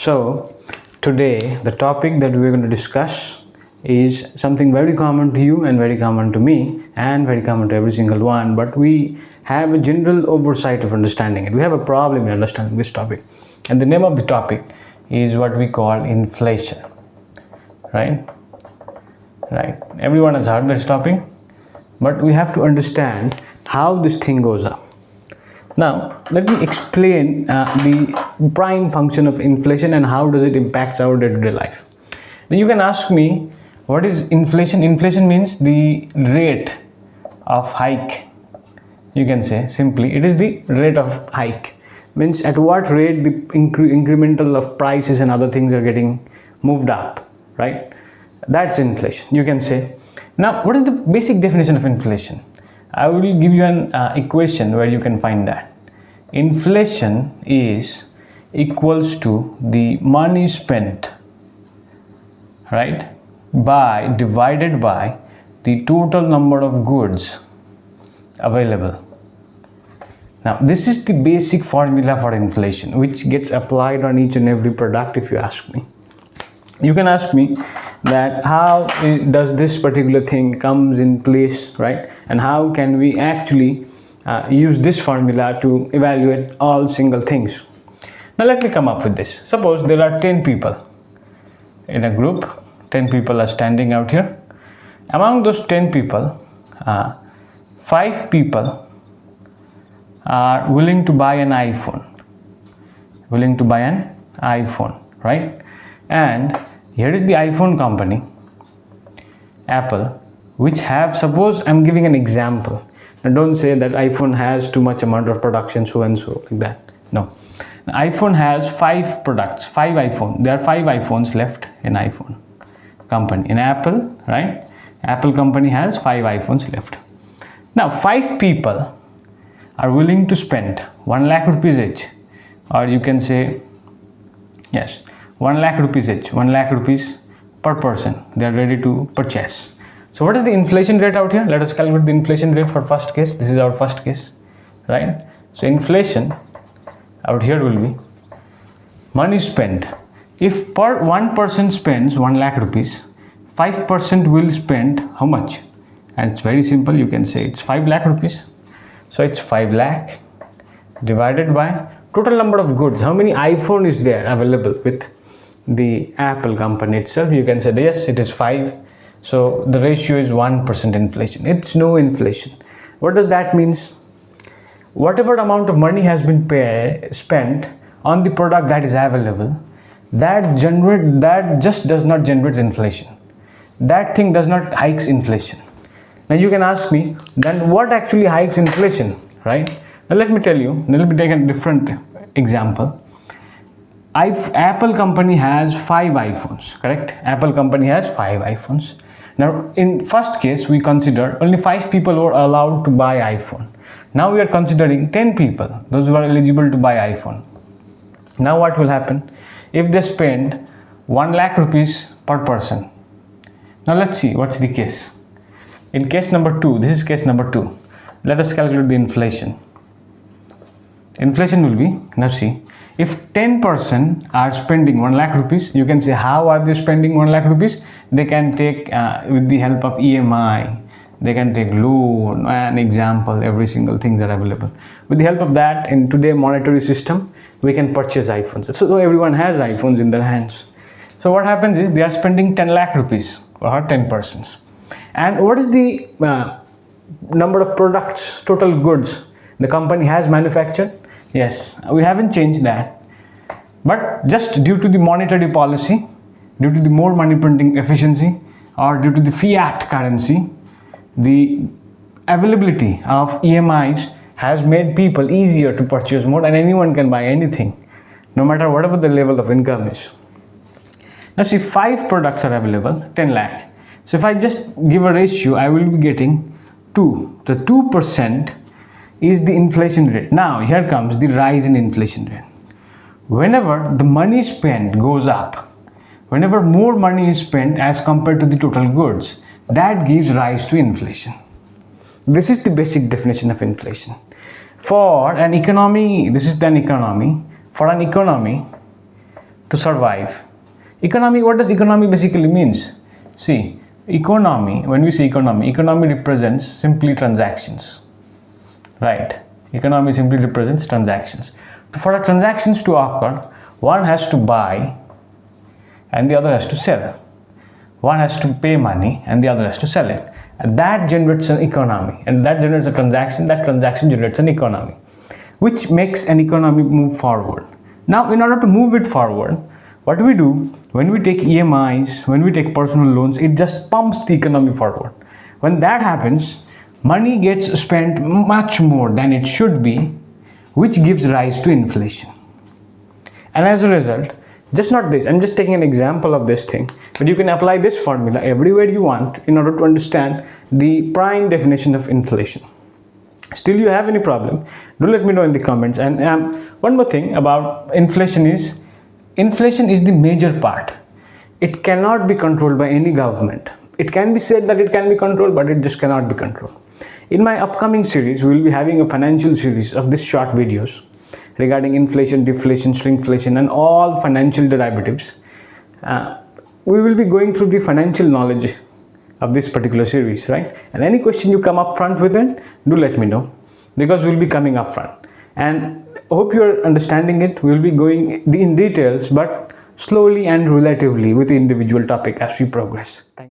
So today the topic that we're going to discuss is something very common to you and very common to me and very common to every single one, but we have a general oversight of understanding it. We have a problem in understanding this topic, and the name of the topic is what we call inflation. Right? Everyone has heard this topic, but we have to understand how this thing goes up. Now, let me explain the prime function of inflation and how does it impact our day-to-day life. Now, you can ask me, what is inflation? Inflation means the rate of hike. You can say simply, it is the rate of hike. Means at what rate the incremental of prices and other things are getting moved up, right? That's inflation, you can say. Now, what is the basic definition of inflation? I will give you an equation where you can find that. Inflation is equals to the money spent, right, divided by the total number of goods available. Now, this is the basic formula for inflation, which gets applied on each and every product. If you ask me, you can ask me that how does this particular thing comes in place, right? And how can we actually use this formula to evaluate all single things? Now let me come up with this. Suppose there are 10 people in a group. 10 people are standing out here. Among those 10 people, 5 people are willing to buy an iPhone. Right? And here is the iPhone company, Apple, which have, suppose I'm giving an example. Now don't say that iPhone has too much amount of production, so and so, like that. No. The iPhone has 5 products, 5 iPhone. There are 5 iPhones left in iPhone company. In Apple, right? Apple company has 5 iPhones left. Now 5 people are willing to spend 1 lakh rupees each, or you can say, yes, 1 lakh rupees each, 1 lakh rupees per person they are ready to purchase. So what is the inflation rate out here? Let us calculate the inflation rate for first case. This is our first case, right? So inflation out here will be money spent. If one person spends 1 lakh rupees, 5% will spend how much? And it's very simple, you can say it's 5 lakh rupees. So it's 5 lakh divided by total number of goods. How many iPhone is there available with the Apple company itself? You can say yes, it is 5. So the ratio is 1% inflation. It's no inflation. What does that mean? Whatever amount of money has been spent on the product that is available, that just does not generate inflation. That thing does not hikes inflation. Now you can ask me, then what actually hikes inflation, right? Now let me tell you, let me take a different example. Apple company has 5 iPhones, correct? Apple company has 5 iPhones. Now in first case, we consider only 5 people were allowed to buy iPhone. Now we are considering 10 people, those who are eligible to buy iPhone. Now what will happen? If they spend 1 lakh rupees per person. Now let's see what's the case. In case number 2, this is case number 2. Let us calculate the inflation. Inflation will be, now see, if 10% are spending 1 lakh rupees, you can say how are they spending 1 lakh rupees? They can take with the help of EMI, they can take loan, an example, every single thing that are available. With the help of that, in today's monetary system, we can purchase iPhones. So everyone has iPhones in their hands. So what happens is they are spending 10 lakh rupees or 10 persons. And what is the number of products, total goods the company has manufactured? Yes, we haven't changed that. But just due to the monetary policy, due to the more money printing efficiency, or due to the fiat currency, the availability of EMIs has made people easier to purchase more, and anyone can buy anything, no matter whatever the level of income is. Now see, 5 products are available, 10 lakh. So if I just give a ratio, I will be getting 2. The 2% is the inflation rate. Now here comes the rise in inflation rate. Whenever the money spent goes up, whenever more money is spent as compared to the total goods, that gives rise to inflation. This is the basic definition of inflation. For an economy, this is an economy. For an economy to survive. Economy, what does economy basically means? See, economy, when we say economy represents simply transactions, right? Economy simply represents transactions. For a transactions to occur, one has to buy and the other has to sell. One has to pay money and the other has to sell it. And that generates an economy, and that generates a transaction. That transaction generates an economy, which makes an economy move forward. Now, in order to move it forward, what we do when we take EMIs, when we take personal loans, it just pumps the economy forward. When that happens, money gets spent much more than it should be, which gives rise to inflation. And as a result, just not this, I'm just taking an example of this thing, but you can apply this formula everywhere you want in order to understand the prime definition of inflation. Still you have any problem, do let me know in the comments. And one more thing about inflation is the major part. It cannot be controlled by any government. It can be said that it can be controlled, but it just cannot be controlled. In my upcoming series, we will be having a financial series of these short videos regarding inflation, deflation, shrinkflation, and all financial derivatives. We will be going through the financial knowledge of this particular series, right? And any question you come up front with it, do let me know, because we'll be coming up front. And hope you're understanding it. We'll be going in details, but slowly and relatively with the individual topic as we progress. Thank you.